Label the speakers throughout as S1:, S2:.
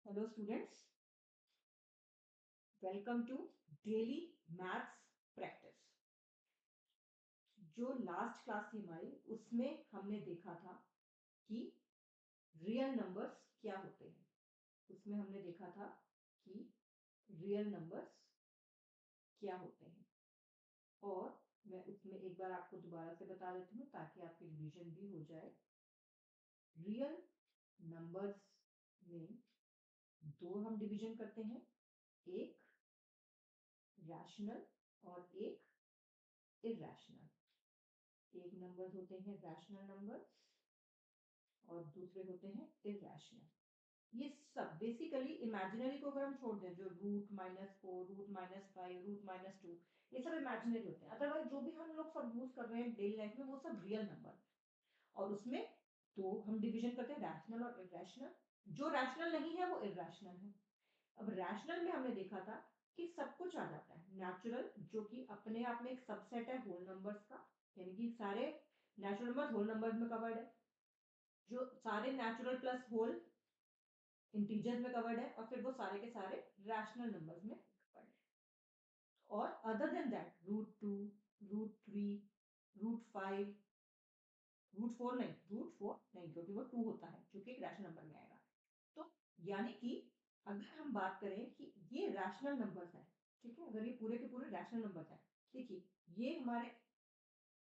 S1: Hello students, welcome to daily maths practice. जो last class थी हमारी उसमें हमने देखा था कि रियल नंबर्स क्या होते हैं। उसमें हमने देखा था कि रियल नंबर्स क्या होते हैं और मैं उसमें एक बार आपको दोबारा से बता देती हूँ ताकि आपकी रिवीजन भी हो जाए। रियल नंबर्स में दो हम डिवीजन करते हैं, एक रैशनल और एक इरैशनल। एक नंबर होते हैं रैशनल नंबर और दूसरे होते हैं इरैशनल। ये सब बेसिकली इमेजिनरी को अगर हम छोड़ दें, जो √-4, √-5, √-2, ये सब इमेजिनरी होते हैं। अदरवाइज जो भी हम लोग सब यूज कर रहे हैं डेली लाइफ में वो सब रियल नंबर। और उसमें तो हम डिवीजन करते हैं रैशनल और इरैशनल। जो रैशनल नहीं है वो इरैशनल है। अब रैशनल में हमने देखा था कि सब कुछ आ जाता है। नेचुरल, जो कि अपने आप में एक सबसेट है होल नंबर्स का, यानी कि सारे नेचुरल नंबर होल नंबर्स में कवर्ड है। जो सारे नेचुरल प्लस होल इंटीजर्स में कवर्ड है और फिर वो सारे के सारे रैशनल नंबर्स में कवर्ड है। और अदर देन दैट √2, √3, √5, √4 नहीं, √4 नहीं, क्योंकि वो 2 होता है जो कि एक रैशनल नंबर में आएगा। तो यानी कि अगर हम बात करें कि ये रैशनल नंबर्स है, ठीक है, अगर ये पूरे के पूरे रैशनल नंबर्स है, देखिए ये हमारे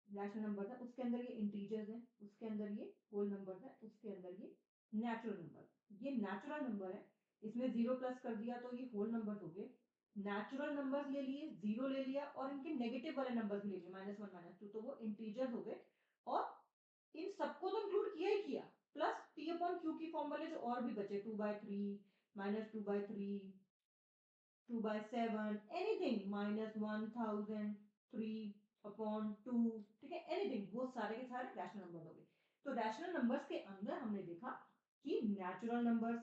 S1: रैशनल नंबर है, उसके अंदर ये इंटीजर्स है, उसके अंदर ये होल नंबर है, उसके अंदर ये नेचुरल नंबर। ये नेचुरल नंबर है, इसमें 0 प्लस कर दिया तो ये होल नंबर हो गए। नेचुरल नंबर्स ले लिए, 0 ले लिया और इनके नेगेटिव वाले नंबर्स भी ले लिए, -1, -2, तो वो इंटीजर्स हो गए। और इन सबको तो इंक्लूड किया ही किया, प्लस p अपॉन q की फॉर्म वाले जो और भी बचे 2/3, -2/3, 2/7, एनीथिंग, -1000, 3/2, ठीक है, एनीथिंग, वो सारे के सारे रैशनल नंबर हो गए। तो रैशनल नंबर्स के अंदर हमने देखा कि नेचुरल नंबर्स,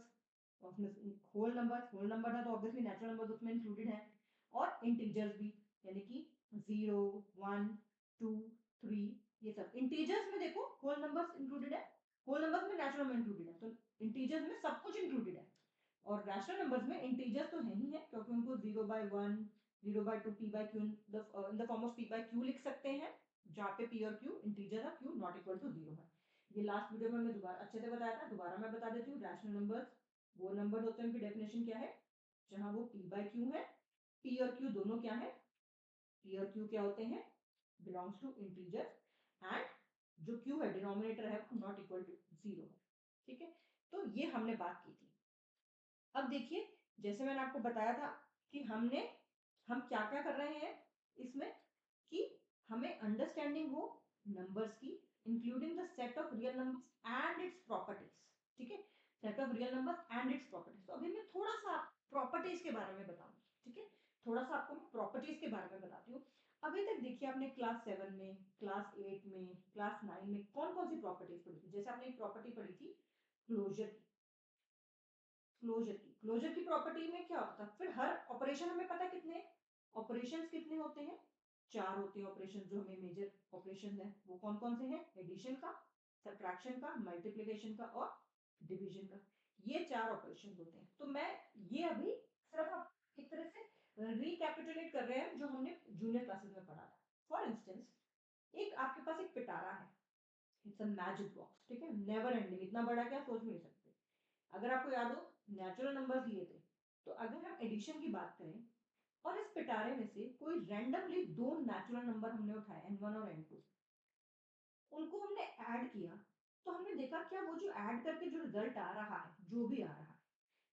S1: होल नंबर था तो ऑब्वियसली नेचुरल नंबर्स उसमें इंक्लूडेड है, और इंटीजर्स भी, यानी कि 0, 1, 2, 3, ये सब इंटीजर्स में देखो होल नंबर्स इंक्लूडेड है, होल नंबर्स में नेचुरल नंबर इंक्लूडेड है, तो इंटीजर्स में सब कुछ इंक्लूडेड है। और रैशनल नंबर्स में इंटीजर्स तो है ही है, क्योंकि उनको 0/1, 0/2, p/q in the form of p/q लिख सकते हैं, जहाँ पे p और q इंटीजर है, q नॉट इक्वल टू 0 है। ये लास्ट वीडियो में मैं दोबारा अच्छे से बताया था, दोबारा मैं बता देती हूँ। रैशनल नंबर्स वो नंबर होते हैं, उनकी डेफिनेशन क्या है, जहाँ वो p/q है, p और q दोनों क्या है, p और q क्या होते हैं, बिलोंग्स टू इंटीजर, एंड जो q है डिनोमिनेटर है वो नॉट इक्वल टू 0 है, ठीक है। तो ये हमने बात की थी। अब देखिए, जैसे मैंने आपको बताया था कि हम क्या क्या कर रहे हैं इसमें, कि हमें अंडरस्टैंडिंग हो नंबर्स की, including the set of real numbers and its properties, ठीक है, set of real numbers and its properties. तो अभी मैं थोड़ा सा प्रॉपर्टीज के बारे में बताऊंगी, ठीक है, थोड़ा सा आपको मैं प्रॉपर्टीज के बारे में बताती हूँ। अभी तक देखिए आपने क्लास 7 में, क्लास 8 में, क्लास 9 में कौन कौन सी प्रॉपर्टीज पढ़ी थी। जैसे आपने एक प्रॉपर्टी पढ़ी थी क्लोजर की, क्लोजर की प्रॉपर्टी में क्या होता है, फिर हर ऑपरेशन हमें पता है कितने ऑपरेशंस कितने होते हैं, 4 होते हैं ऑपरेशन, जो हमें मेजर ऑपरेशन है वो कौन कौन से हैं, एडिशन का, सब्ट्रैक्शन का, मल्टीप्लिकेशन का और डिवीजन का, ये 4 ऑपरेशन होते हैं। तो मैं ये अभी सिर्फ एक तरह से रिकैपिटुलेट कर रहे हैं जो हमने जूनियर क्लासेस में पढ़ा था। फॉर इंस्टेंस, एक आपके पास एक पिटारा है, इट्स अ मैजिक बॉक्स, ठीक है, नेवर एंडिंग, इतना बड़ा क्या सोच नहीं सकते। अगर आपको याद हो नेचुरल नंबर्स लिए थे, तो अगर हम एडिशन की बात करें और इस पिटारे में से कोई रैंडमली दो नेचुरल नंबर हमने उठाए n1 और n2, उनको हमने ऐड किया, तो हमने देखा क्या वो जो ऐड करके जो रिजल्ट आ रहा है, जो भी आ रहा है,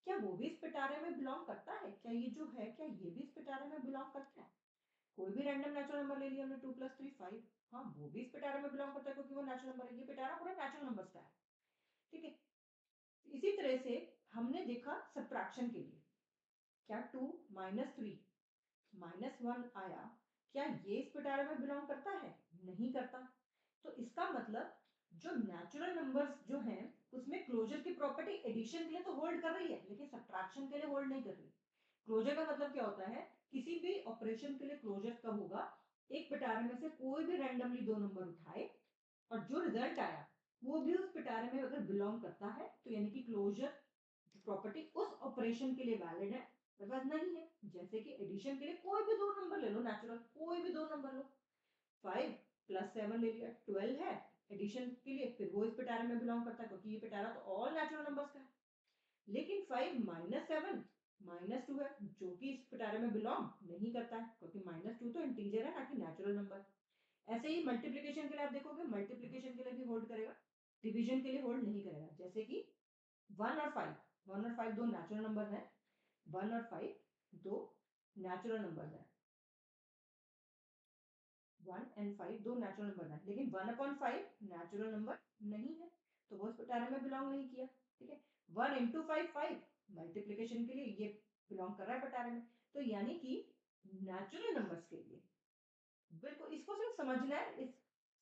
S1: क्या वो भी इस पिटारे में बिलोंग करता है, क्या ये जो है क्या ये भी इस पिटारे में बिलोंग करता है। कोई भी रैंडम नेचुरल नंबर ले लिया हमने, 2 + 3 5, हाँ वो भी इस पिटारे में बिलोंग करता है क्योंकि वो नेचुरल नंबर है, ये पिटारा पूरा नेचुरल नंबर्स का है, ठीक है। इसी तरह से हमने देखा सब्ट्रैक्शन के लिए, क्या 2 - 3 -1 आया, क्या ये इस पिटारे में बिलोंग करता है, नहीं करता। तो इसका मतलब जो नेचुरल नंबर्स जो हैं उसमें क्लोजर की प्रॉपर्टी एडिशन के लिए तो होल्ड कर रही है, लेकिन सब्ट्रैक्शन के लिए होल्ड नहीं कर रही। क्लोजर का मतलब क्या होता है, किसी भी ऑपरेशन के लिए क्लोजर कब होगा, एक पिटारे में से कोई भी रैंडमली दो नंबर उठाए और जो रिजल्ट आया वो भी उस पिटारे में अगर बिलोंग करता है, तो यानी कि क्लोजर प्रॉपर्टी उस ऑपरेशन के लिए वैलिड है, मेरे पास नहीं है। जैसे कि एडिशन के लिए कोई भी दो नंबर ले लो, नेचुरल कोई भी दो नंबर लो, 5 + 7 ले लिया, 12 है एडिशन के लिए, फिर वो इस पिटारा में बिलोंग करता है क्योंकि ये पिटारा तो ऑल नेचुरल नंबर्स का है। लेकिन 5 - 7 -2 है जो कि इस पिटारे में बिलोंग नहीं करता है क्योंकि -2 तो इंटीजर है ना कि नेचुरल नंबर। ऐसे ही मल्टीप्लिकेशन के लिए आप देखोगे, मल्टीप्लिकेशन के लिए भी होल्ड करेगा, डिवीजन के लिए होल्ड नहीं करेगा। जैसे कि 1 और 5 दो नेचुरल नंबर हैं, 1 और 5 दो नेचुरल नंबर हैं, 1 और 5 दो नेचुरल नंबर हैं, लेकिन 1/5 नेचुरल नंबर नहीं है तो वो इस पिटारे में बिलोंग नहीं किया। ठीक है, 1 × 5 5 मल्टीप्लिकेशन के लिए ये बिलोंग कर रहा है पिटारे में। तो यानी कि नेचुरल नंबर्स के लिए बिल्कुल इसको सिर्फ समझना है,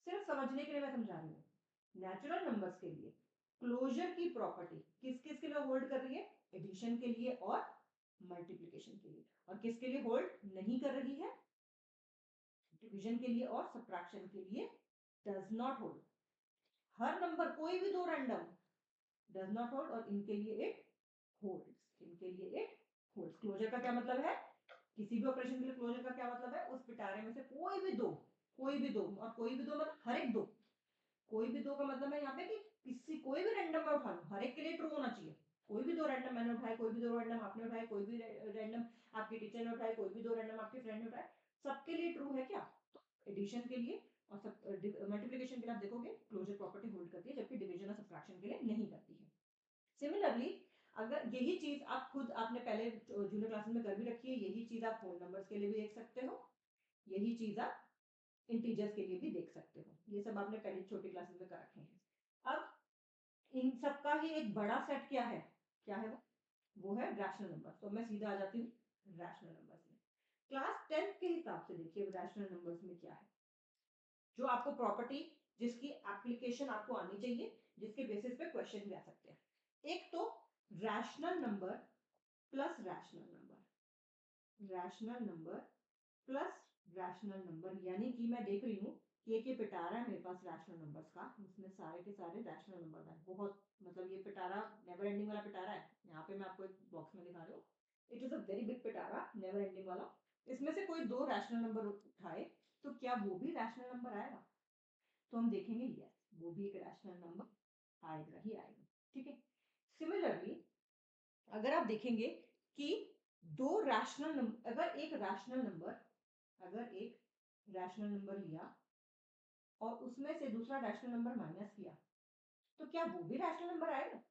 S1: सिर्फ समझने के लिए मैं समझा रही हूँ। नेचुरल नंबर्स के लिए क्लोजर की प्रॉपर्टी किस किस के लिए होल्ड कर रही है, एडिशन के लिए और मल्टीप्लिकेशन के लिए, और किसके लिए होल्ड नहीं कर रही है, डिवीजन के लिए और सब्ट्रैक्शन के लिए does not hold. Her number कोई भी दो रैंडम डज नॉट होल्ड और इनके लिए इट होल्ड्स, इनके लिए इट होल्ड्स। क्लोजर का क्या मतलब है, किसी भी ऑपरेशन के लिए क्लोजर का क्या मतलब है, उस पिटारे में से कोई भी दो, कोई भी दो, और कोई भी दो मतलब हर एक दो, कोई भी दो का मतलब है यहाँ पे कि किसी कोई भी रैंडम में उठा लो, हर एक के लिए ट्रू होना चाहिए। कोई भी दो रैंडम मैंने उठाए, कोई भी दो रैंडम आपने उठाए, कोई भी रैंडम आपके टीचर ने उठाए, कोई भी दो रैंडम आपके फ्रेंड ने उठाए, सबके लिए ट्रू है क्या। तो एडिशन के लिए और मल्टीप्लिकेशन के लिए आप देखोगे क्लोजर प्रॉपर्टी होल्ड करती है, जबकि डिवीजन और सब्ट्रैक्शन के लिए नहीं करती है। सिमिलरली अगर यही चीज आप खुद आपने पहले जूनियर क्लासेस में कर भी रखी है, यही चीज आप होल नंबर्स के लिए भी देख सकते हो, यही चीज आप इंटीजर्स के लिए भी देख सकते हो। ये सब आपने पहले छोटी क्लासेस में कर रखे हैं। अब इन सबका ही एक बड़ा सेट क्या है, क्या है वो है रैशनल नंबर। तो मैं सीधा आ जाती हूँ रैशनल नंबर्स में। क्लास 10 के हिसाब से देखिए रैशनल नंबर्स में क्या है, जो आपको प्रॉपर्टी जिसकी एप्लीकेशन आपको आनी चाहिए, जिसके बेसिस पे क्वेश्चन भी आ सकते हैं। एक तो rational number plus rational number, rational number plus rational number, यानी कि मैं देख रही हूँ कि एक ये पिटारा है मेरे पास रैशनल नंबर्स का, इसमें सारे के सारे रैशनल नंबर है। बहुत मतलब ये पिटारा नेवर एंडिंग वाला पिटारा है, यहाँ पे मैं आपको एक बॉक्स में दिखा रही हूँ, it is a very big Pitara, never ending वाला। इसमें से कोई दो रैशनल नंबर उठाए तो क्या वो भी रैशनल नंबर आएगा, तो हम देखेंगे यस वो भी एक रैशनल नंबर आएगा ही आएगा। ठीक है, सिमिलरली अगर आप देखेंगे कि दो रैशनल नंबर, अगर एक रैशनल नंबर, अगर एक रैशनल नंबर लिया और उसमें से दूसरा रैशनल नंबर माइनस किया तो क्या वो भी रैशनल नंबर आएगा,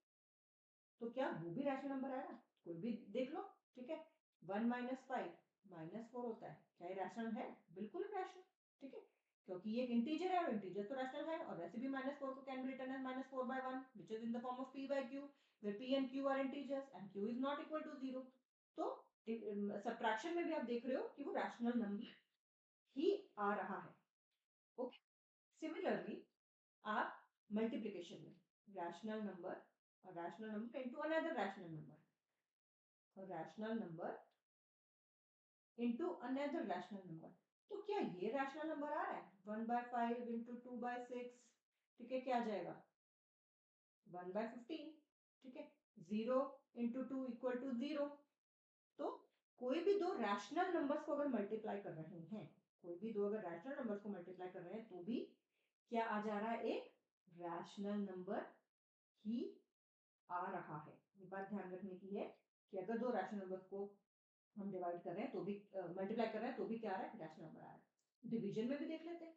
S1: तो क्या वो भी रैशनल नंबर आएगा, कोई भी देख लो। ठीक है, 1 - 5 -4 होता है, क्या ये रैशनल है, बिल्कुल रैशनल। ठीक है, क्योंकि ये एक इंटीजर है और इंटीजर तो रैशनल है, और वैसे भी -4 को can be written as -4/1 which is in the form of p/q where p and q are integers and q is not equal to 0। तो सब्ट्रैक्शन में भी आप देख रहे हो कि वो रैशनल नंबर ही आ रहा है। ओके, सिमिलरली आप मल्टीप्लिकेशन में रैशनल नंबर और rational number into another rational number, और rational number into another rational number, तो क्या ये रैशनल नंबर आ रहा है 1/5 × 2/6। ठीक है, क्या आ जाएगा 1/15। ठीक है, 0 × 2 = 0। तो कोई भी दो रैशनल नंबर्स को अगर मल्टीप्लाई कर रहे हैं, कोई भी दो अगर रैशनल नंबर्स को मल्टीप्लाई कर रहे हैं तो भी क्या आ जा रहा है, एक रैशनल नंबर ही आ रहा है। ये बात ध्यान रखने की है कि अगर दो रैशनल नंबर्स को हम डिवाइड कर रहे हैं तो भी मल्टीप्लाई कर रहे हैं तो भी क्या आ रहा है, रैशनल नंबर आ रहा है। डिवीजन में भी देख लेते हैं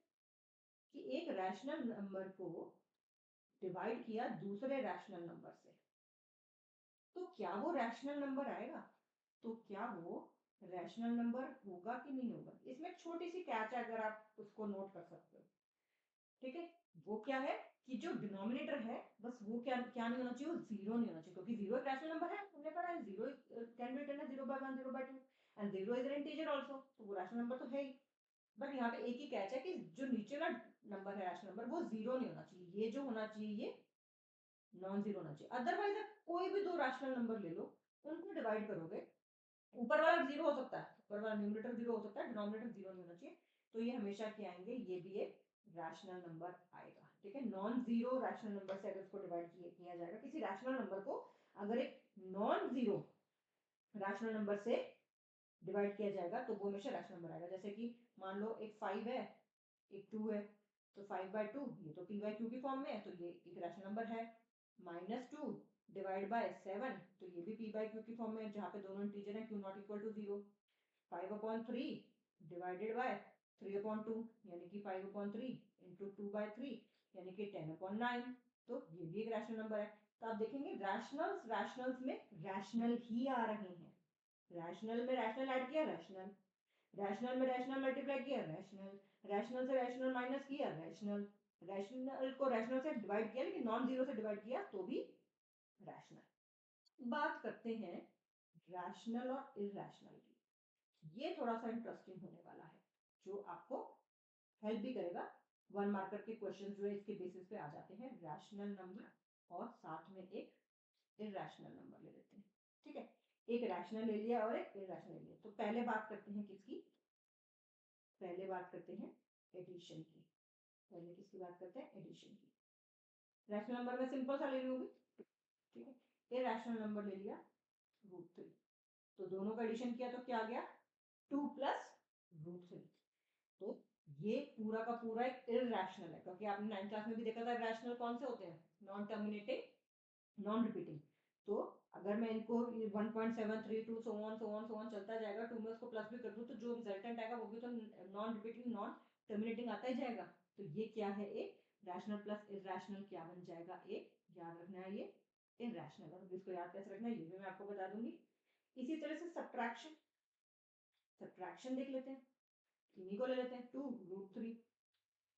S1: कि एक रैशनल नंबर को डिवाइड किया दूसरे रैशनल नंबर से, तो क्या वो रैशनल नंबर आएगा, तो क्या वो रैशनल नंबर होगा कि नहीं होगा। इसमें एक छोटी सी कैच है, अगर आप उसको नोट कर सकते हो। ठीक है, वो क्या है कि जो डिनोमिनेटर है बस वो क्या क्या नहीं होना चाहिए, वो जीरो नहीं होना चाहिए, क्योंकि जीरो एक रैशनल नंबर है, हमने पढ़ा है zero can be written as 0/1 0/2 and zero is an integer also, तो वो रैशनल नंबर तो है ही। बट यहाँ पे एक ही कैच है कि जो नीचे वाला नंबर है रैशनल नंबर वो जीरो नहीं होना चाहिए, ये जो होना चाहिए ये नॉन जीरो होना चाहिए। अदरवाइज आप कोई भी दो रैशनल नंबर ले लो, उनको डिवाइड करोगे, ऊपर वाला जीरो हो सकता है, ऊपर वाला न्यूमरेटर जीरो हो सकता है, डिनोमिनेटर जीरो नहीं होना चाहिए, तो ये हमेशा क्या आएंगे, ये भी एक रैशनल नंबर आएगा। ठीक है, नॉन जीरो रैशनल नंबर से अगर इसको डिवाइड किया जाएगा, किसी रैशनल नंबर को अगर एक नॉन जीरो रैशनल नंबर से डिवाइड किया जाएगा तो वो हमेशा रैशनल नंबर आएगा। जैसे कि मान लो एक 5 है एक 2 है, तो 5/2 ये तो p/q की फॉर्म में है तो ये एक रैशनल नंबर है। -2 डिवाइड बाय 7 तो ये भी p/q की फॉर्म में है, जहाँ पे दोनों इंटीजर हैं, q not equal to 0। 5/3 divided by 3/2 यानी कि 5/3 इंटू 2/3 यानी कि 10/9, तो ये भी एक रैशनल नंबर है। तो आप देखेंगे रैशनल्स में रैशनल ही आ रहे हैं। रैशनल में रैशनल ऐड किया रैशनल, रैशनल में रैशनल मल्टीप्लाई किया रैशनल, रैशनल से रैशनल माइनस किया रैशनल, रैशनल को रैशनल से डिवाइड किया लेकिन नॉन जीरो से डिवाइड किया तो भी रैशनल। बात करते हैं रैशनल और इरैशनल की। ये थोड़ा सा इंटरेस्टिंग होने वाला है जो आपको हेल्प भी करेगा। 1 मार्कर के क्वेश्चन जो है इसके बेसिस पे आ जाते हैं। रैशनल नंबर और साथ में एक इरैशनल नंबर ले लेते हैं। ठीक है, एक रैशनल ले लिया और एक इरैशनल ले लिया। तो पहले बात करते हैं किसकी, पहले बात करते हैं एडिशन की। पहले किसकी बात करते हैं, एडिशन की। रैशनल नंबर में सिंपल सा ले लूंगी, ठीक है। ये रैशनल नंबर ले लिया √3, तो दोनों का एडिशन किया तो क्या आ गया 2 प्लस √3। तो ये पूरा का पूरा एक इरैशनल है, क्योंकि आपने 9th क्लास में भी देखा था रैशनल कौन से होते हैं, नॉन टर्मिनेटिंग नॉन रिपीटिंग। तो अगर मैं इनको 1.732 सो ऑन चलता जाएगा, 2 में उसको प्लस भी कर दूं तो जो रिजल्टेंट आएगा वो भी तो नॉन रिपीटिंग नॉन टर्मिनेटिंग आता ही जाएगा। तो ये क्या है, एक रैशनल प्लस इरैशनल क्या बन जाएगा, एक याद रखना है ये इरैशनल। और इसको याद कैसे रखना है ये भी मैं आपको बता दूंगी। इसी तरह से सब्ट्रैक्शन, सब्ट्रैक्शन देख लेते हैं, इन्हीं को ले लेते हैं 2√3,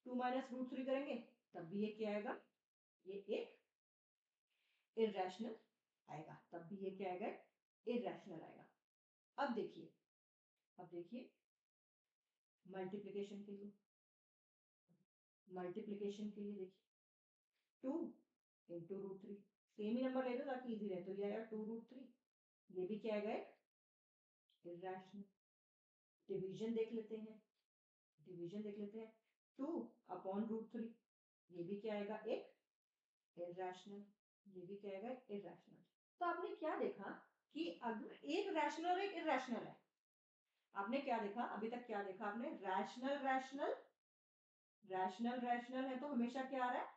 S1: 2 माइनस √3 करेंगे तब भी ये क्या आएगा, ये एक इरैशनल आएगा, तब भी ये क्या आएगा, इरैशनल आएगा। अब देखिए, अब देखिए मल्टीप्लिकेशन के लिए, मल्टीप्लिकेशन के लिए देखिए 2 इंटू √3, सेम ही नंबर ले लो ताकि इजी रहे। तो ये आएगा 2√3, ये भी क्या आएगा, इरैशनल। डिवीजन देख लेते हैं, डिवीजन देख लेते हैं 2/√3, ये भी क्या आएगा, एक इरैशनल, ये भी क्या आएगा, इरैशनल। तो आपने क्या देखा कि अगर एक रैशनल और एक इरैशनल है, आपने क्या देखा अभी तक, क्या देखा आपने, रैशनल रैशनल रैशनल रैशनल है तो हमेशा क्या आ रहा है,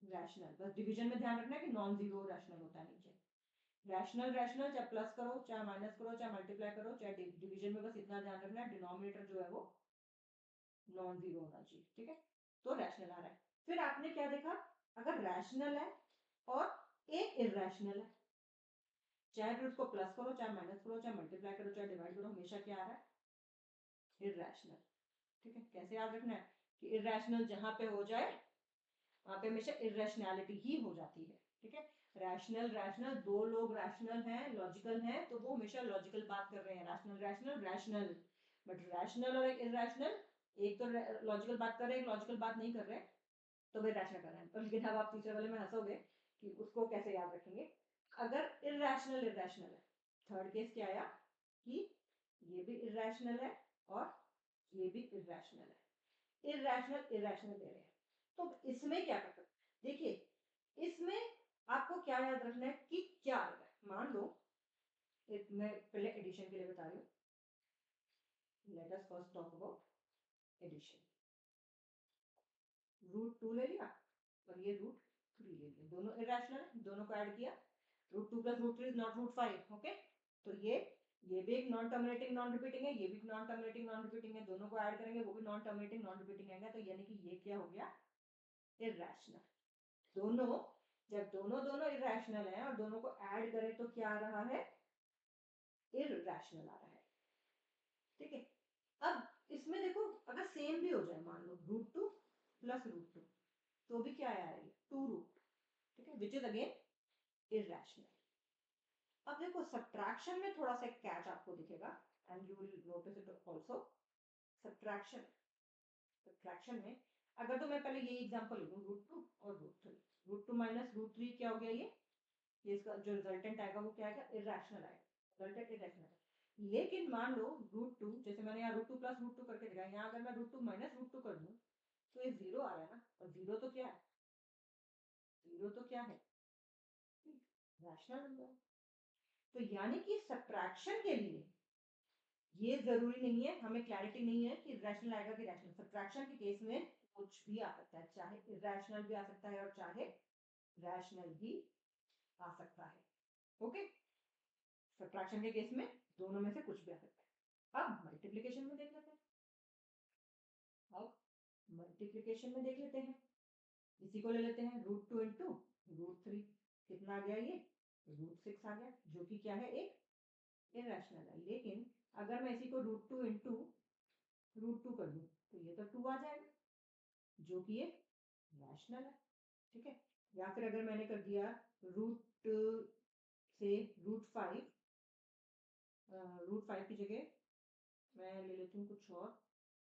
S1: रैशनल। बस डिवीजन में ध्यान रखना है कि नॉन जीरो रैशनल होता है नीचे। रैशनल रैशनल चाहे प्लस करो चाहे माइनस करो चाहे मल्टीप्लाई करो चाहे डिवीजन में बस इतना ध्यान रखना है डिनोमिनेटर जो है वो नॉन जीरो होना चाहिए, ठीक है। तो रैशनल आ रहा है। फिर आपने क्या देखा, अगर रैशनल है और एक इरैशनल है, चाहे फिर उसको प्लस करो चाहे माइनस करो चाहे मल्टीप्लाई करो चाहे डिवाइड करो, हमेशा क्या आ रहा है, इरैशनल। ठीक है, कैसे याद रखना है कि इरैशनल जहां पे हो जाए वहां पे हमेशा इरैशनैलिटी ही हो जाती है। ठीक है, रैशनल रैशनल, दो लोग रैशनल हैं लॉजिकल हैं तो वो हमेशा लॉजिकल बात कर रहे हैं, rational rational rational. But rational और एक इरैशनल, एक तो लॉजिकल बात कर रहे हैं एक लॉजिकल बात नहीं कर रहे हैं, तो वे रैशनल कर रहे हैं। लेकिन अब आप तीसरे वाले में हंसोगे कि उसको कैसे याद रखेंगे। अगर इरैशनल इरैशनल है, थर्ड केस क्या आया कि ये भी इरैशनल है और ये भी इरैशनल है, इरैशनल इरैशनल दे रहे हैं। तो इसमें क्या कर सकते, देखिए इसमें आपको क्या याद रखना है कि क्या आएगा। मान लो मैं पहले एडिशन के लिए बता रही हूँ, let us first talk about addition. √2 ले लिया और ये √3 ले लिया, दोनों इरैशनल, दोनों को ऐड किया, √2 प्लस √3 इज नॉट √5। ओके, तो ये भी एक नॉन टर्मिनेटिंग नॉन रिपीटिंग है, ये भी नॉन टर्मिनेटिंग नॉन रिपीटिंग है, दोनों को ऐड करेंगे वो भी नॉन टर्मिनेटिंग नॉन रिपीटिंग आएगा। तो यानी कि ये क्या हो गया, इरैशनल। दोनों, जब दोनों दोनों इरैशनल है और दोनों को ऐड करें तो क्या आ रहा है, इरैशनल आ रहा है। ठीक है, अब इसमें देखो अगर सेम भी हो जाए, मान लो √2 प्लस √2 तो भी क्या आया है, 2√2। ठीक है, विच इज अगेन इरैशनल। अब देखो सब्ट्रैक्शन में थोड़ा सा कैच आपको दिखेगा and you will notice it also. Subtraction, subtraction में अगर तो मैं पहले ये एग्जांपल ले लूं √2 और √3, √2 माइनस √3 क्या हो गया, ये इसका जो रिजल्टेंट आएगा वो क्या आएगा, इरैशनल आएगा, रिजल्टेंट इरैशनल। लेकिन मान लो √2, जैसे मैंने यहाँ √2 प्लस √2 करके दिखाया, यहाँ अगर मैं √2 माइनस √2 कर दूं तो ये जीरो आ रहा है ना, और जीरो तो क्या है, जीरो तो क्या है, रैशनल नंबर। तो यानी कि सब्ट्रैक्शन के लिए ये जरूरी नहीं है, हमें क्लैरिटी नहीं है कि रैशनल आएगा कि रैशनल। सब्ट्रैक्शन के केस में कुछ भी आ सकता है, चाहे इरेशनल भी आ सकता है और चाहे रैशनल भी आ सकता है। ओके, सब्ट्रैक्शन के केस में दोनों में से कुछ भी आ सकता है। अब मल्टीप्लिकेशन में देख लेते हैं। अब मल्टीप्लिकेशन में देख लेते हैं, इसी को ले लेते हैं √2 इंटू √3। कितना आ गया ये? √6 आ गया, जो कि क्या है? एक इरेशनल है। लेकिन अगर मैं इसी को √2 इंटू √2 कर दूं तो ये तो 2 आ जाएगा, जो कि एक रैशनल है। ठीक है, या फिर अगर मैंने कर दिया रूट से √5, √5 की जगह मैं ले लेती हूँ कुछ और,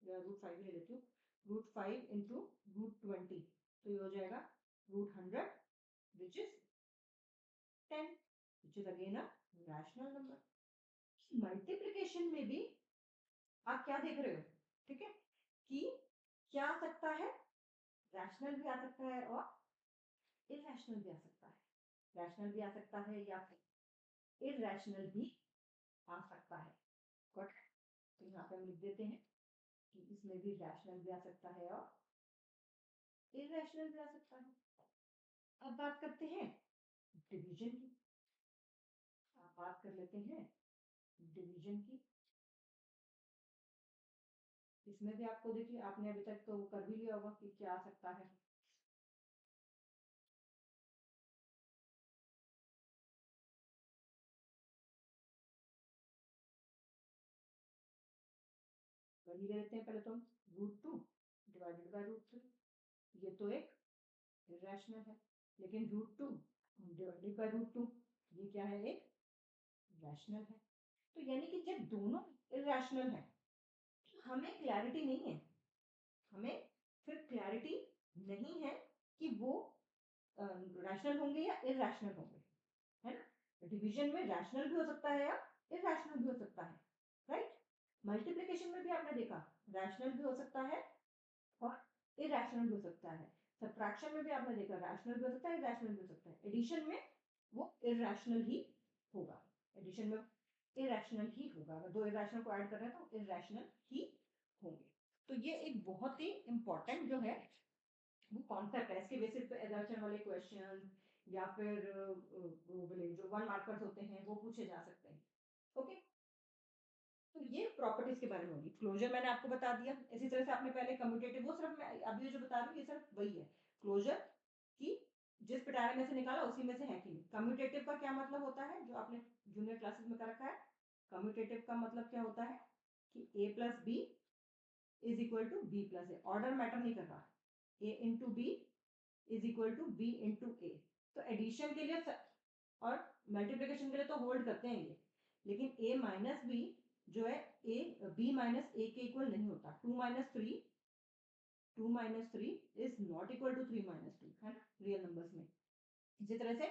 S1: या √5 ले लेती हूँ, √5 इंटू √20, तो ये हो जाएगा √100 which is 10, which is again a rational number. Multiplication में भी आप क्या देख रहे हो? ठीक है, कि क्या आ सकता है? रैशनल भी आ सकता है और इरेशनल भी आ सकता है। रैशनल भी आ सकता है या फिर इरेशनल भी आ सकता है। गॉट? तो यहाँ पे हम लिख देते हैं कि इसमें भी रैशनल भी आ सकता है और इरेशनल भी आ सकता है। अब बात करते हैं डिवीजन की। आप बात कर लेते हैं डिवीजन की। इसमें भी आपको देखिए, आपने अभी तक तो कर भी लिया होगा कि क्या आ सकता है। वही ले लेते हैं पहले तो, √2 डिवाइडेड बाय √3। ये तो एक इरेशनल है, लेकिन √2 डिवाइडेड बाय √2 ये क्या है? एक रैशनल है। तो यानी कि जब दोनों इरेशनल है, हमें क्लैरिटी नहीं है, हमें फिर क्लैरिटी नहीं है कि वो रैशनल होंगे या इरेशनल होंगे, है ना? डिवीजन में रैशनल भी हो सकता है या इरेशनल भी हो सकता है, राइट? मल्टीप्लिकेशन में भी आपने देखा रैशनल भी हो सकता है और इरेशनल भी हो सकता है। सब्ट्रैक्शन में भी आपने देखा रैशनल भी हो सकता है, इरेशनल भी हो सकता है। एडिशन में वो इरेशनल ही होगा, एडिशन में इरेशनल ही होगा। अगर दो इरेशनल को ऐड कर रहे हैं तो इरेशनल ही होंगे। तो ये एक बहुत ही इंपॉर्टेंट जो है वो कॉन्सेप्ट है। इसके बेसिस पे एजम्पशन वाले क्वेश्चन या फिर जो 1 मार्कर्स होते हैं वो पूछे जा सकते हैं। ओके, तो ये प्रॉपर्टीज के बारे में होगी। क्लोजर मैंने आपको बता दिया। इसी तरह से आपने पहले कम्यूटेटिव, वो सिर्फ मैं अभी जो बता रही हूँ ये सिर्फ वही है, क्लोजर की जिस पिटारे में से निकाला उसी में से है कि नहीं। कम्यूटेटिव का क्या मतलब होता है, जो आपने जूनियर क्लासेस में कर रखा है? कम्यूटेटिव का मतलब क्या होता है कि a plus B is equal to B plus A. Order matter नहीं कर रहा, a into B is equal to B into A. तो एडिशन के लिए और मल्टीप्लिकेशन के लिए तो होल्ड करते हैं ये, लेकिन a माइनस बी जो है a b माइनस a के इक्वल नहीं होता। 2 minus 3 is not equal to 3 minus 2, है ना, रियल नंबर्स में। इसी तरह से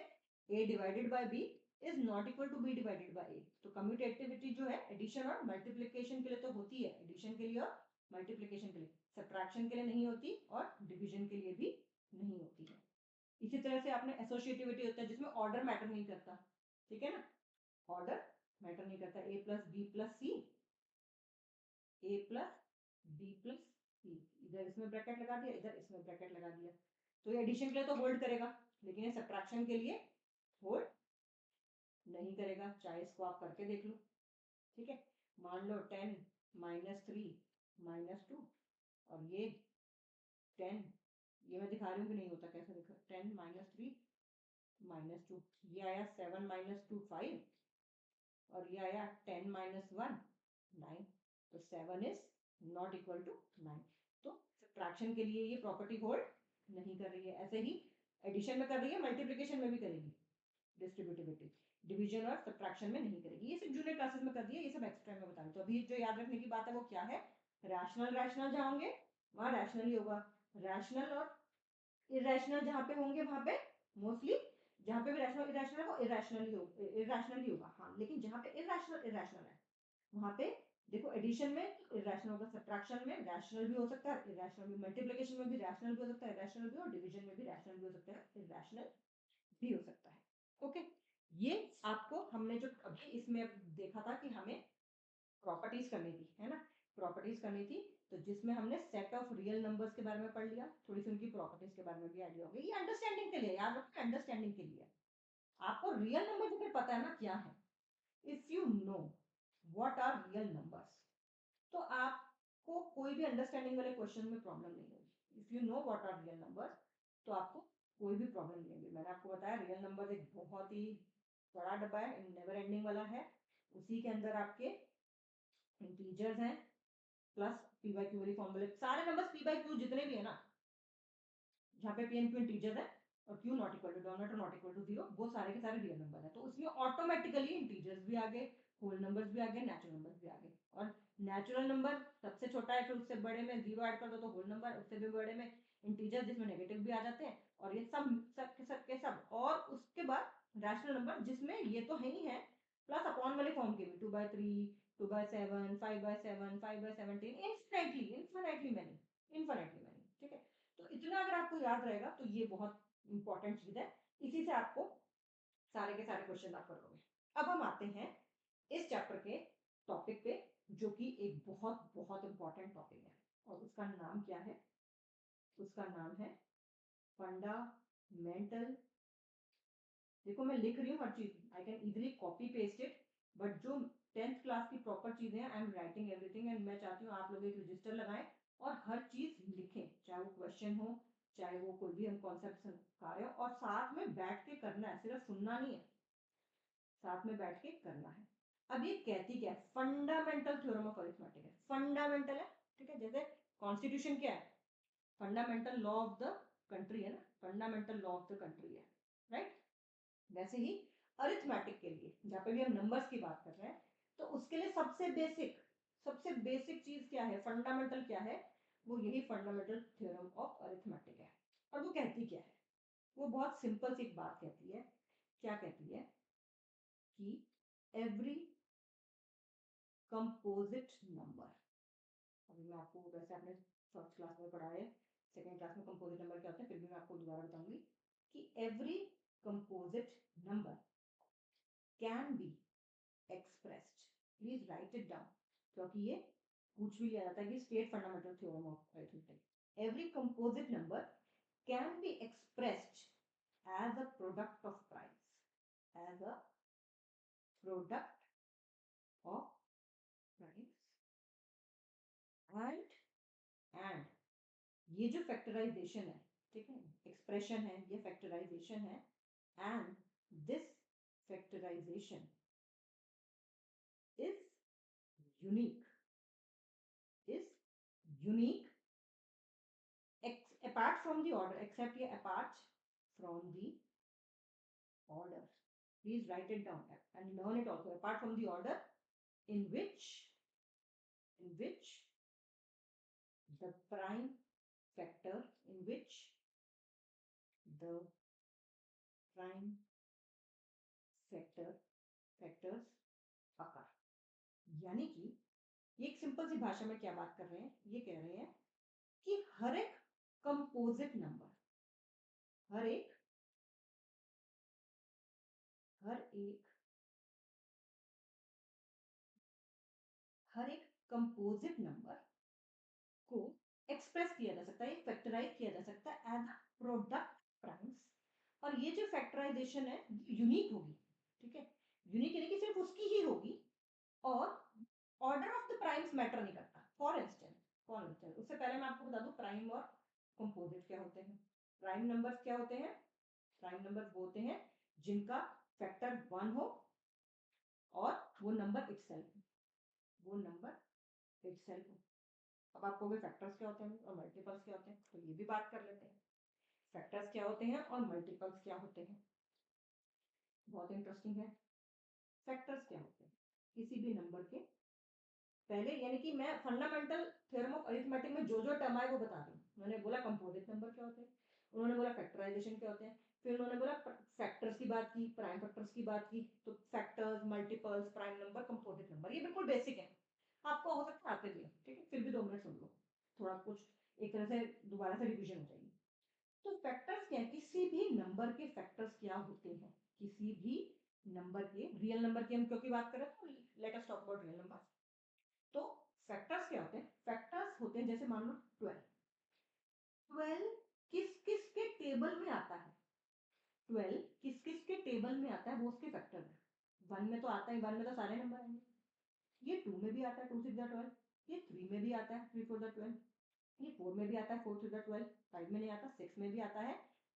S1: a divided by b is not equal to b divided by a। तो कम्यूटेटिविटी जो है एडिशन और मल्टीप्लिकेशन के लिए तो होती है, एडिशन के लिए और मल्टीप्लिकेशन के लिए, सब्ट्रैक्शन के लिए नहीं होती और डिवीजन के लिए भी नहीं होती है। इसी तरह से आपने एसोसिएटिविटी होता है जिसमें ऑर्डर मैटर नहीं करता, ठीक है ना, ऑर्डर मैटर नहीं करता। a plus B plus C, a plus B plus C, इधर इसमें ब्रैकेट लगा दिया, इधर इसमें ब्रैकेट लगा दिया। तो ये एडिशन के लिए तो होल्ड करेगा, लेकिन ये सब्ट्रैक्शन के लिए होल्ड नहीं करेगा, चाहे इसको आप करके देख लो। ठीक है, मान लो 10 माइनस 3 माइनस 2, और ये 10, ये मैं दिखा रही हूँ कि नहीं होता कैसे दिखा, 10 माइनस 3 माइनस 2, ये आया 7 माइनस 2 5, और ये आया 10 माइनस 1 9। तो 7 इज नॉट इक्वल टू 9। तो सब्ट्रैक्शन के लिए ये प्रॉपर्टी होल्ड नहीं कर रही है। ऐसे ही एडिशन में कर रही है, मल्टीप्लिकेशन में भी करेगी डिस्ट्रीब्यूटिविटी, डिवीजन और सब्ट्रैक्शन में नहीं करेगी। ये सिर्फ जूनियर क्लासेस में कर दिया, ये सब एक्स्ट्रा में बता रही। तो अभी जो याद रखने की बात है वो क्या है, रैशनल रैशनल जहाँ होंगे वहां रैशनल ही होगा, रैशनल और इरेशनल जहाँ पे होंगे वहां पे मोस्टली, जहाँ पे भी रैशनल इरेशनल है वो इरेशनल ही होगा। हाँ, लेकिन जहाँ पे इरेशनल इरेशनल है वहां पे देखो, एडिशन में इरेशनल होगा, सब्ट्रैक्शन में रैशनल भी हो सकता है, इरेशनल भी, मल्टीप्लिकेशन में भी रैशनल भी हो सकता है, इरेशनल भी, और डिवीजन में भी रैशनल भी हो सकता है, इरेशनल भी हो सकता है। ओके, ये आपको हम हमने जो अभी इसमें देखा था कि हमें प्रॉपर्टीज करनी थी, है ना, प्रॉपर्टीज करनी थी, तो जिसमें हमने सेट ऑफ रियल नंबर्स के बारे में पढ़ लिया, थोड़ी सी उनकी प्रॉपर्टीज के बारे में भी आइडिया हो गया। ये अंडरस्टैंडिंग के लिए, याद रखो अंडरस्टैंडिंग के लिए। आपको रियल नंबर अगर पता है ना क्या है, if you know what are real numbers, तो आपको कोई भी अंडरस्टैंडिंग वाले क्वेश्चन में प्रॉब्लम नहीं होगी। If you know what are real numbers, तो आपको कोई भी प्रॉब्लम नहीं होगी। मैंने आपको बताया रियल नंबर एक बहुत ही बड़ा डब्बा है, नेवर एंडिंग वाला है। उसी के अंदर आपके इंटीजर्स हैं प्लस पी बाई क्यू वाली फॉर्मूले, सारे नंबर्स पी बाई क्यू जितने भी है ना, जहाँ पे पी एंड क्यू इंटीजर है और क्यू नॉट इक्वल टू डोनट नॉट इक्वल टू 0, वो सारे के सारे रियल नंबर है। तो उसमें ऑटोमेटिकली इंटीजर्स भी आ गए, होल नंबर्स भी आ गए, नेचुरल नंबर्स भी आ गए। और नेचुरल नंबर सबसे छोटा है, फिर उससे बड़े में 0 ऐड कर दो तो होल नंबर, उससे भी बड़े में इंटीजर जिसमें नेगेटिव भी आ जाते हैं, और ये सब के सब। और उसके बाद रैशनल नंबर जिसमें ये तो है ही है, प्लस अपॉन वाले फॉर्म के भी 2/3, 2/7, 5/7, 5/17, इन्फिनिटली मैनी, ठीक है। तो इतना अगर आपको याद रहेगा तो ये बहुत इंपॉर्टेंट चीज है, इसी से आपको सारे के सारे क्वेश्चन आप कर लोगे। अब हम आते हैं इस चैप्टर के टॉपिक पे, जो कि एक बहुत बहुत इंपॉर्टेंट टॉपिक है, और उसका नाम क्या है? उसका नाम है फंडामेंटल। देखो मैं लिख रही हूँ हर चीज, I can easily copy paste it, but जो 10th क्लास की प्रॉपर चीजें हैं, I am writing everything, and मैं चाहती हूँ आप लोग एक रजिस्टर लगाएं और हर चीज लिखें, चाहे वो क्वेश्चन हो, चाहे वो कोई भी हम कॉन्सेप्ट सिखा रहे हो, और साथ में बैठ के करना है, सिर्फ सुनना नहीं है, साथ में बैठ के करना है। अब ये कहती क्या है? फंडामेंटल थ्योरम ऑफ अरिथमेटिक है, फंडामेंटल है, ठीक है। जैसे कॉन्स्टिट्यूशन क्या है? Fundamental law of the country है ना, fundamental law of the country है, राइट। वैसे ही अरिथमेटिक के लिए, जहाँ पे भी हम नंबर्स की बात कर रहे हैं, तो उसके लिए सबसे बेसिक चीज क्या है, फंडामेंटल क्या है? वो यही फंडामेंटल थ्योरम ऑफ अरिथमेटिक है। और वो कहती क्या है? वो बहुत सिंपल सी एक बात कहती है। क्या कहती है? कि एवरी कंपोजिट नंबर, अभी मैं आपको, वैसे आपने फर्स्ट क्लास में पढ़ा है, सेकेंड क्लास में कंपोजिट नंबर क्या होता है, फिर भी मैं आपको दोबारा बताऊंगी कि every composite number can be expressed, please right it down, क्योंकि ये पूछ भी लिया जाता है कि state fundamental theorem of arithmetic. Every composite number can be expressed as a product of primes, as a product of primes, and ये जो फैक्टराइजेशन है, ठीक है, एक्सप्रेशन है, ये फैक्टराइजेशन है, and this factorisation is unique, apart from the order, except ये apart from the order, please write it down and learn it also, apart from the order in which the prime factor, in which the prime factors occur। यानी कि ये एक simple सी भाषा में क्या बात कर रहे हैं? ये कह रहे हैं कि हर एक कंपोजिट नंबर, हर एक कंपोजिट नंबर को एक्सप्रेस किया जा सकता है, फैक्टराइज किया जा सकता है एज अ प्रोडक्ट प्राइम्स। और ये जो फैक्टराइजेशन है यूनिक होगी, ठीक है, यूनिक यानी कि सिर्फ उसकी ही होगी, और order of the primes matter नहीं करता। फॉर इंस्टेंस उससे पहले मैं आपको बता दूं प्राइम और कंपोजिट क्या होते हैं। प्राइम नंबर्स क्या होते हैं? प्राइम नंबर्स वो होते हैं जिनका फैक्टर 1 हो और वो नंबर इटसेल्फ हो। अब आपको भी फैक्टर्स क्या होते हैं और मल्टीपल्स क्या होते हैं, तो ये भी बात कर लेते हैं। फैक्टर्स क्या होते हैं और मल्टीपल्स क्या होते हैं, बहुत इंटरेस्टिंग है। फैक्टर्स क्या होते हैं? किसी भी नंबर के पहले, यानी कि मैं फंडामेंटल थ्योरम ऑफ अरिथमेटिक में जो जो टर्म आए वो बता रही हूँ। उन्होंने बोला कंपोजिट नंबर क्या होते हैं, उन्होंने बोला फैक्टराइजेशन क्या होते हैं, फिर उन्होंने बोला फैक्टर्स की बात की, प्राइम फैक्टर्स की बात की। तो factors, multiples, prime number, composite number, ये बिल्कुल बेसिक है, आपको हो सकता है आते भी, ठीक है, फिर भी 2 मिनट सुन लो, थोड़ा कुछ एक तरह से दोबारा से रिविजन हो जाएगी। तो फैक्टर्स क्या है? किसी भी नंबर के फैक्टर्स क्या होते हैं? किसी भी नंबर के, रियल नंबर की हम क्योंकि बात करें तो let us talk about real number. तो फैक्टर्स क्या होते हैं? फैक्टर्स होते हैं जैसे मान लो 12। 12 किस किस के टेबल में आता है? 12 किस किस के टेबल में आता है वो उसके फैक्टर है। 1 में तो आता है, 1 में तो सारे नंबर आएंगे। ये 2 में भी आता है, 2 6 12। ये 3 में भी आता है, 3 4 12। ये 4 में भी आता है, 4 3 12। 5 में नहीं आता, 6 में भी आता है,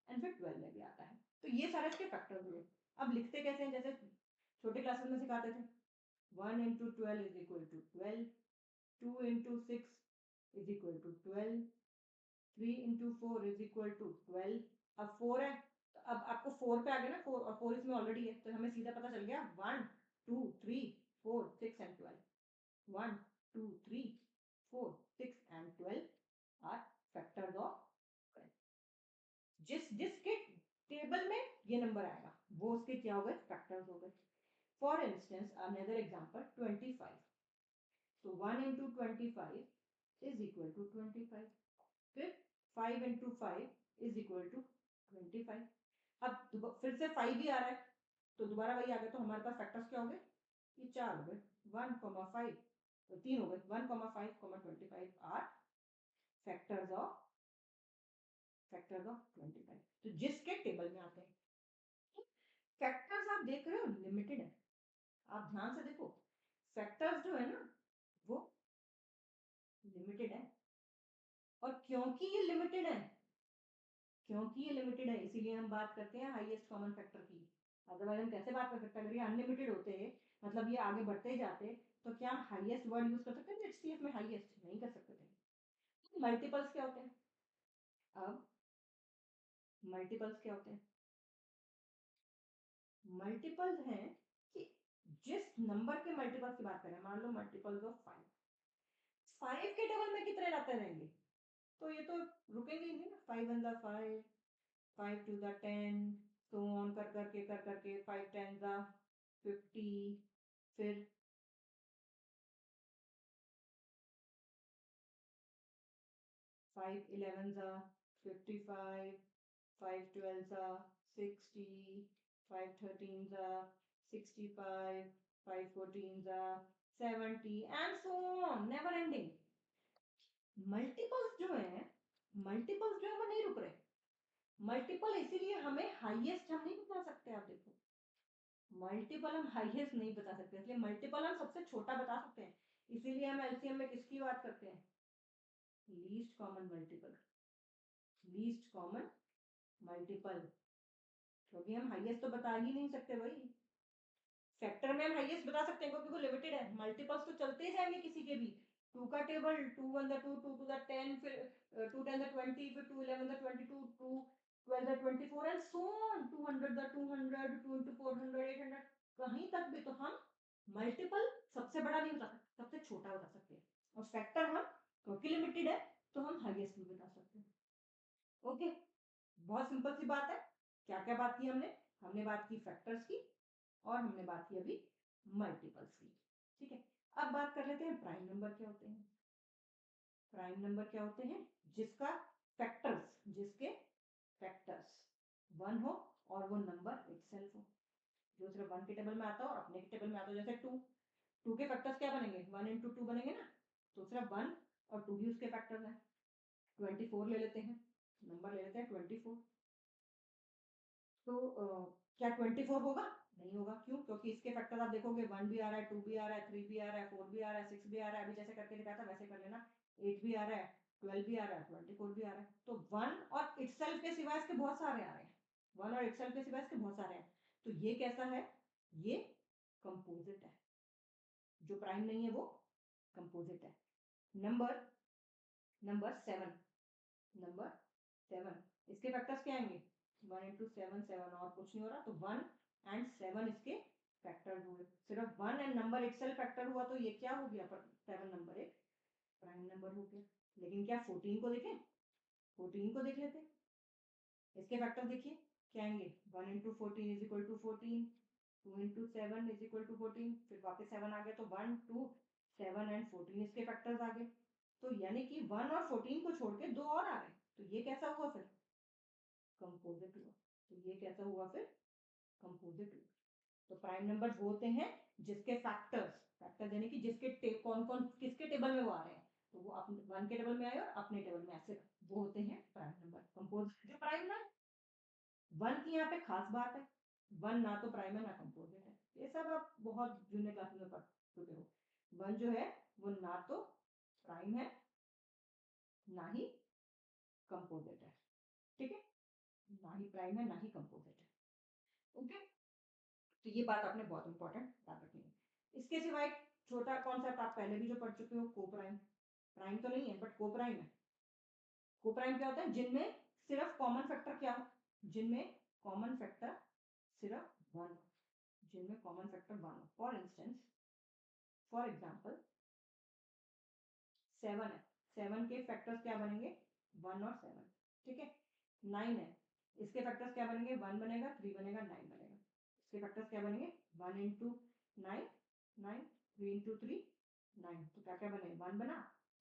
S1: एंड फिर 12 में भी आता है। तो ये सारे इसके फैक्टर्स हुए। अब लिखते कैसे हैं? जैसे छोटे क्लासेस में सिखाते थे, 1 into 12 is equal to 12, 2 into 6 is equal to 12, 3 into 4 is equal to 12। अब 4 है तो अब आपको 4 पे आ गया ना, 4 और 4 इसमें ऑलरेडी है, तो हमें सीधा पता चल गया 1 2 3 4 6 and 12। 1 2 3 4 6 and 12 are factors of 12। जिस जिसके टेबल में ये नंबर आएगा वो उसके क्या हो गए? फैक्टर्स हो गए। For instance another example 25। तो 1 into 25 is equal to 25। फिर 5 into 5 is equal to 25। अब फिर से 5 भी आ रहा है तो दोबारा वही आ गया, तो हमारे पास फैक्टर्स क्या हो गए? ये 4 हो गए, 1 5, तो 3 हो गए, 1 5 25 आर फैक्टर्स ऑफ 25। तो जिसके टेबल में आते हैं। फैक्टर्स आप देख रहे हो लिमिटेड है, आप ध्यान से देखो। फैक्टर्स जो है ना वो लिमिटेड है, और क्योंकि ये लिमिटेड है, इसीलिए हम बात करते हैं हाईएस्ट कॉमन फैक्टर की। अदरवाइज हम कैसे बात कर सकते हैं? अगर ये अनलिमिटेड होते, मतलब ये आगे बढ़ते ही जाते, तो क्या हम हाईएस्ट वर्ड यूज कर सकते थे एचसीएफ में? हाईएस्ट नहीं कर सकते थे। मल्टीपल्स क्या होते हैं? अब मल्टीपल्स क्या होते हैं? मल्टीपल्स हैं कि जिस नंबर के मल्टीपल्स की बात करें, मान लो मल्टीपल्स ऑफ 5, 5 के टेबल में कितने लाते रहेंगे? तो ये तो रुकेंगे ही नहीं ना। 5 1 5, 5 2 10, तो ऑन कर करके 5 10 50, फिर 5 11 55, 5 12 60, 5 13 65, 5 14 70 and so on, never ending. Multiples जो है वो नहीं रुक रहे। मल्टीपल इसीलिए हमें हाईएस्ट हम नहीं बता सकते। आप देखो, मल्टीपल हम हाईएस्ट नहीं बता सकते, इसलिए मल्टीपल हम सबसे छोटा बता सकते हैं। इसीलिए हम एलसीएम में किसकी बात करते हैं? Least common multiple. Least common multiple, क्योंकि हम हाईएस्ट तो बता ही नहीं सकते भाई। फैक्टर में हम हाईएस्ट बता सकते हैं क्योंकि वो लिमिटेड है। मल्टीपल्स तो चलते ही जाएंगे किसी के भी। 2 का टेबल 2 1 2 2 2 10, फिर 2 10 20, फिर 2 11 22, 2 12 24 एंड सो ऑन, 200 200, 2 into 400 800, कहीं तक भी। तो हम मल्टीपल सबसे बड़ा नहीं बता सकते, सबसे छोटा बता सकते हैं। और फैक्टर हम क्योंकि लिमिटेड है तो हम हाईएस्ट भी बता सकते हैं। ओके, बहुत सिंपल सी बात है। क्या क्या बात की हमने? हमने बात की फैक्टर्स की, और हमने बात की अभी मल्टीपल्स की। ठीक है, अब बात कर लेते हैं प्राइम नंबर क्या होते हैं। प्राइम नंबर क्या होते हैं? जिसके फैक्टर्स 1 हो और वो नंबर इटसेल्फ हो, जो सिर्फ 1 के टेबल में आता हो और अपने के टेबल में आता हो। जैसे 2, 2 के फैक्टर्स क्या बनेंगे? 1 into 2 बनेंगे ना, तो सिर्फ 1 और 2 भी उसके फैक्टर्स हैं। 24 ले लेते हैं, नंबर ले लेते हैं 24। तो क्या 24 होगा? नहीं होगा। क्यों? क्योंकि इसके फैक्टर आप देखोगे 1 भी आ रहा है, 2 भी आ रहा है, 3 भी आ रहा है, 4 भी आ रहा है, 6 भी आ रहा है, अभी जैसे करके दिखाया था वैसे कर लेना। 8 भी आ रहा है, 12 भी आ रहा है, 24 भी आ रहा है। तो 1 और इटसेल्फ के सिवाय इसके बहुत सारे आ रहे हैं। 1 और इटसेल्फ के सिवाय इसके बहुत सारे हैं। तो ये कैसा है? ये कंपोजिट है। जो प्राइम नहीं है वो कंपोजिट है। नंबर नंबर 7, नंबर 7, इसके फैक्टर्स क्या आएंगे? 1 into 7 7, और कुछ नहीं हो रहा, तो 1 and 7 इसके फैक्टर हुए। सिर्फ 1 एंड नंबर इटसेल्फ फैक्टर हुआ तो ये क्या हो गया? 7 नंबर एक प्राइम नंबर हो गया। लेकिन क्या 14 को देखें? 14 को देख लेते हैं। इसके फैक्टर देखिए क्या आएंगे? 1 into 14 is equal to 14, 2 into 7 is equal to 14, फिर वापस 7 आ गया, तो 1 2 7 एंड 14 इसके फैक्टर्स आ गए। तो यानी कि 1 और 14 को छोड़ के 2 और आ गए। तो ये कैसा हुआ? फिर कंपोजिट हुआ। तो ये कैसा हुआ? फिर कंपोजिट हुआ। तो प्राइम नंबर्स वो होते हैं जिसके फैक्टर्स यानी कि जिसके कौन कौन किसके टेबल में वो आ रहे हैं, तो वो अपने 1 के टेबल में आए और अपने टेबल में ऐसे वो होते हैं प्राइम नंबर। कंपोजिट जो प्राइम ना 1 की यहाँ पे खास बात है, 1 ना तो प्राइम है ना कंपोजिट है, ये सब आप बहुत जूनियर क्लास में पढ़ चुके हो। 1 जो है वो ना तो प्राइम है ना ही कंपोजिट है, ठीक है, ना ही प्राइम है ना ही कंपोजिट है। ओके, तो ये बात आपने बहुत इंपॉर्टेंट याद रखनी है। इसके सिवाय छोटा कॉन्सेप्ट आप पहले भी जो पढ़ चुके हो, कोप्राइम। प्राइम तो नहीं है बट कोप्राइम है। कोप्राइम क्या होता है, जिनमें सिर्फ कॉमन फैक्टर क्या हो, जिनमें कॉमन फैक्टर सिर्फ 1, जिनमें कॉमन फैक्टर 1 हो। फॉर एग्जाम्पल 7 है, 7 के फैक्टर्स क्या बनेंगे, 1 और 7, ठीक है। 9 है, इसके फैक्टर्स क्या बनेंगे, 1 बनेगा, 3 बनेगा, 9 बनेगा। इसके फैक्टर्स क्या बनेंगे, 1 इंटू 9 9, 3 इंटू 3 9, तो क्या क्या बने, 1 बना,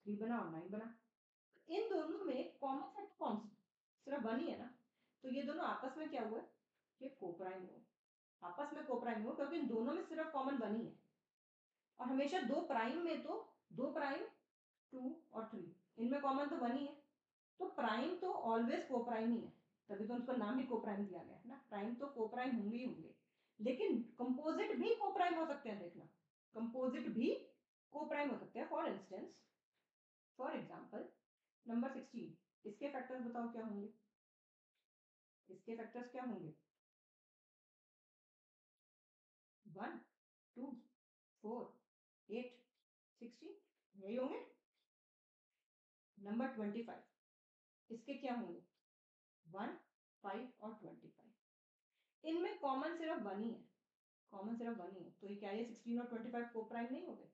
S1: 3 बना और 9 बना। इन दोनों में कॉमन फैक्टर कौन सा, सिर्फ 1 ही है ना, तो ये दोनों आपस में क्या हुआ, ये कोप्राइम हुआ, आपस में कोप्राइम हुआ, क्योंकि इन दोनों में सिर्फ कॉमन 1 ही है। और हमेशा दो प्राइम में तो दो प्राइम 2 और 3, इनमें कॉमन तो 1 ही है, तो प्राइम तो ऑलवेज कोप्राइम ही है, तभी तो उनका नाम भी कोप्राइम दिया गया है ना। प्राइम तो कोप्राइम होंगे ही होंगे, लेकिन कंपोजिट भी कोप्राइम हो सकते हैं, देखना कंपोजिट भी कोप्राइम हो सकते हैं। फॉर एग्जांपल नंबर 16, इसके फैक्टर्स बताओ क्या होंगे, इसके फैक्टर्स क्या होंगे, 1 2 4 8 16, यही होंगे। नंबर 25, इसके क्या होंगे, 1 5 और 25, इनमें कॉमन सिर्फ 1 ही है, कॉमन सिर्फ 1 ही है, तो ये क्या है, 16 और 25 को प्राइम नहीं हो गए,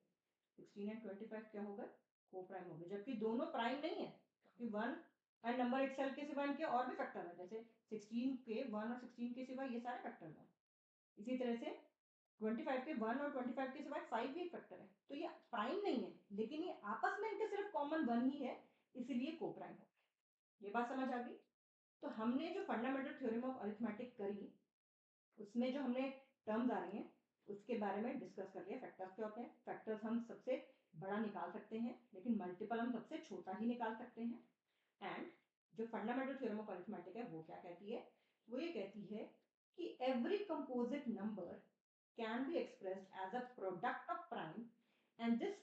S1: 16 एंड 25 क्या हो गए, को प्राइम हो गए, जबकि दोनों प्राइम नहीं है, क्योंकि 1 एंड नंबर इटसेल्फ के सिवा इनके और भी फैक्टर है, जैसे 16 के 1 और 16 के सिवा ये सारे फैक्टर हैं। इसी तरह से 25 के 1 और 25 के सिवा 5 भी एक फैक्टर है, तो ये प्राइम नहीं है, लेकिन ये आपस में इनके सिर्फ कॉमन 1 ही है, इसीलिए को प्राइम है। ये बात समझ आ गई। तो हमने जो फंडामेंटल थ्योरम ऑफ अरिथमेटिक करी, उसमें जो हमने टर्म्स आ रही हैं उसके बारे में डिस्कस कर लिया। फैक्टर्स क्या होते हैं, फैक्टर्स हम सबसे बड़ा निकाल सकते हैं, लेकिन मल्टीपल हम सबसे छोटा ही निकाल सकते हैं। एंड जो फंडामेंटल थ्योरम ऑफ अरिथमेटिक है वो क्या कहती है, वो ये कहती है कि every composite number can be expressed as a product of prime, and this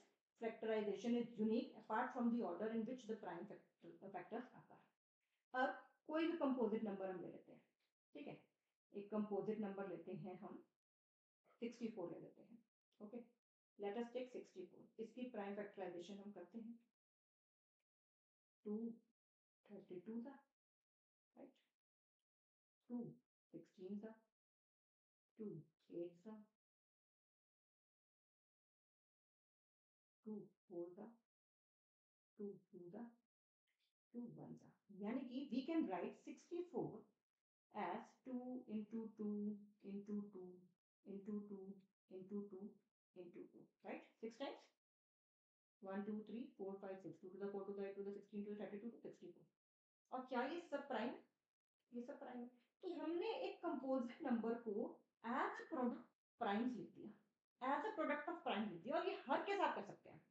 S1: factorization is unique apart from the order in which the prime factors occur. अब कोई भी कंपोजिट नंबर हम ले लेते हैं, ठीक है, एक कंपोजिट नंबर लेते हैं हम 64 ले लेते हैं, ओके, लेट अस टेक 64, इसकी प्राइम फैक्टराइजेशन हम करते हैं, 2 32 था, राइट, 2 16 था, 2 8 था, 2 4 था, 2 2 था, 2 1 था, यानी कि we can write 64 as 2 into 2 into 2 into 2 into 2 into 2, right? 6 times, 1 2 3 4 5 6, 2 to the 4 to the 8 to the 16 to the 32 to 64। और क्या ये सब प्राइम, ये सब प्राइम, तो हमने एक कंपोजिट नंबर को एज प्रोडक्ट प्राइम्स लिख दिया, as a product of prime लिख दिया, और ये हर के साथ कर सकते हैं।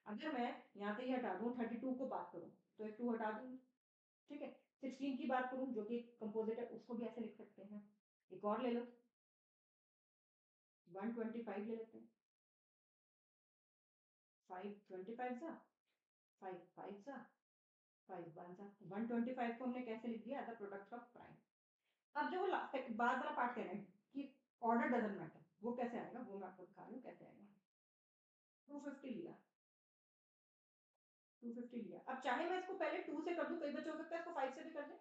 S1: अगर मैं यहाँ से ये हटा दूँ, 32 को बात करूँ तो एक 2 हटा दूंगी, ठीक है। 16 की बात करूँ जो कि कंपोजिट है, उसको भी ऐसे लिख सकते हैं। एक और ले लो, 125 ले लेते हैं, 5 25 सा, 5 5 सा, 5 1 सा, 125 को हमने कैसे लिख दिया, as a product of prime. अब जो वो बाद वाला पार्ट कह रहे हैं कि ऑर्डर डजंट मैटर, वो कैसे आएगा, वो मैं आपको दिखा रही हूँ कैसे आएगा। 250 लिया, 250 लिया, अब चाहे मैं इसको पहले 2 से कर दूं, कई बच्चे हो सकता है इसको 5 से भी कर दें,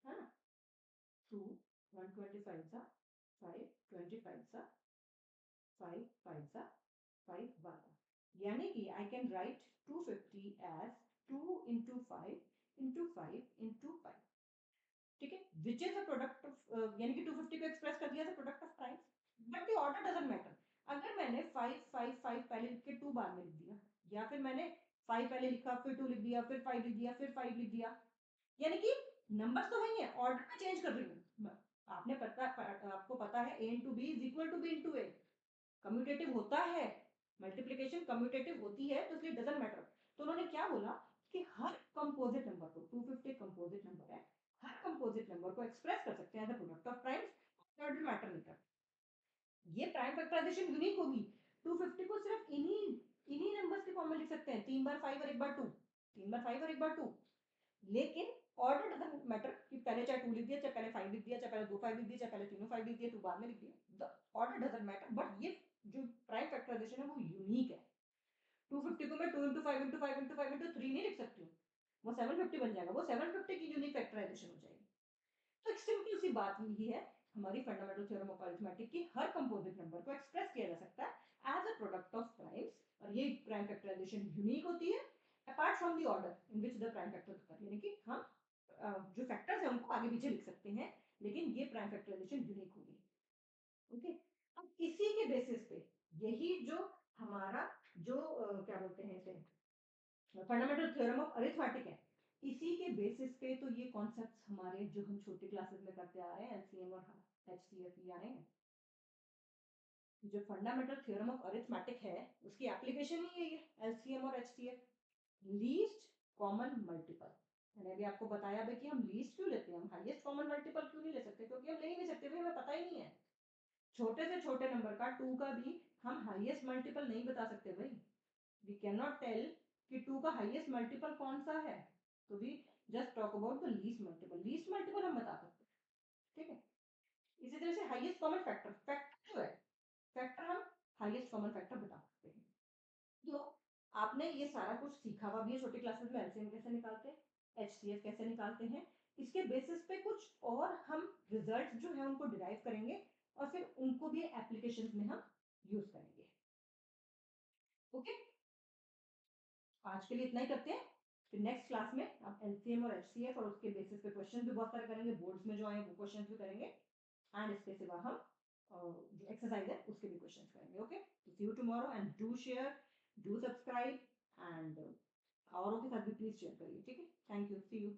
S1: है ना, 2 125 सा, 5 25 सा, 5 5 सा, 5 1 सा, यानी कि I can write 250 as 2 into 5 into 5 into 5, ठीक है, which is a product of, यानी कि 250 को एक्सप्रेस कर दिया as a product of primes, but the order doesn't matter. अगर मैंने 5 5 5 पहले लिख के 2 बाद में लिख दिया, या फिर मैंने 5 पहले लिखा फिर 2 लिख दिया फिर 5 लिख दिया फिर 5 लिख दिया, यानी कि नंबर्स तो वही है, ऑर्डर में चेंज कर रही हूँ, आपको पता है a into b is equal to b into a, commutative होता है, मल्टीप्लिकेशन कम्यूटेटिव होती है, तो इसलिए डजंट मैटर। तो उन्होंने क्या बोला कि हर कंपोजिट नंबर को, 250 कंपोजिट नंबर है, हर कंपोजिट नंबर को एक्सप्रेस कर सकते हैं as a product of primes, doesn't matter नहीं करता। ये प्राइम फैक्टराइजेशन यूनिक होगी। 250 को सिर्फ इन्हीं इन्हीं नंबर्स के फॉर्म में लिख सकते हैं, 3 बार 5 और 1 बार 2, 3 बार 5 और 1 बार 2। लेकिन ऑर्डर डजंट मैटर कि पहले चाहे 2 लिख दिया, चाहे पहले 5 लिख दिया, चाहे पहले 2 5 लिख दिया, चाहे पहले तीनों 5 लिख दिया, तो बाद में लिख दिया, the order doesn't matter. But ये जो प्राइम फैक्टराइजेशन है वो यूनिक है। 250 को मैं 2 into 5 into 5 into 5 into 3 नहीं लिख सकती हूँ, वो 750 बन जाएगा, वो 750 की यूनिक फैक्टराइजेशन हो जाएगी। तो एक सिंपल सी बात यही है हमारी फंडामेंटल थ्योरम ऑफ अरिथमेटिक की, हर कंपोजिट नंबर को एक्सप्रेस किया जा सकता है as a product of primes, और ये प्राइम फैक्टराइजेशन यूनिक होती है apart from the order in which the prime factor occur, यानी कि हम जो फैक्टर्स हैं उनको आगे पीछे लिख सकते हैं, लेकिन ये प्राइम फैक्टराइजेशन यूनिक होगी। ओके, अब इसी के बेसिस पे यही जो हमारा जो क्या बोलते हैं इसे, फंडामेंटल थ्योरम ऑफ अरिथमेटिक है, इसी के बेसिस पे तो ये कॉन्सेप्ट्स हमारे जो हम छोटी क्लासेस में करते आ रहे हैं, एलसीएम और एचसीएफ ये आए हैं। जो फंडामेंटल थ्योरम ऑफ अरिथमेटिक है उसकी एप्लीकेशन ही यही है, एलसीएम और एचसीएफ, लीस्ट कॉमन मल्टीपल। मैंने अभी आपको बताया भी कि हम लीस्ट क्यों लेते हैं, हम हाईएस्ट कॉमन मल्टीपल क्यों नहीं ले सकते, क्योंकि हम ले ही नहीं सकते भाई, हमें पता ही नहीं है। छोटे से छोटे नंबर का 2 का भी हम हाईएस्ट मल्टीपल नहीं बता सकते भाई, वी कैन नॉट टेल कि 2 का हाईएस्ट मल्टीपल कौन सा है, तो we just talk about the least multiple, least multiple हम बता सकते हैं, ठीक है। इसी तरह से हाईएस्ट कॉमन फैक्टर, फैक्टर जो है, फैक्टर हम हाईएस्ट कॉमन फैक्टर बता सकते हैं। तो आपने ये सारा कुछ सीखा हुआ भी है छोटी क्लासेस में, एलसीएम कैसे निकालते हैं, एचसीएफ कैसे निकालते हैं, इसके बेसिस पे कुछ और हम रिजल्ट जो है उनको डिराइव करेंगे और फिर उनको भी एप्लीकेशंस में हम यूज करेंगे। ओके, आज के लिए इतना ही करते हैं, फिर नेक्स्ट क्लास में आप एलसीएम और एचसीएफ और उसके बेसिस पे क्वेश्चन भी बहुत सारे करेंगे, बोर्ड्स में जो आए वो क्वेश्चन भी करेंगे, एंड इसके सिवा हम जो एक्सरसाइज है उसके भी क्वेश्चन करेंगे। Okay, see you tomorrow and do share, do subscribe, and औरों के साथ भी प्लीज शेयर करिए, ठीक है। Thank you, see you.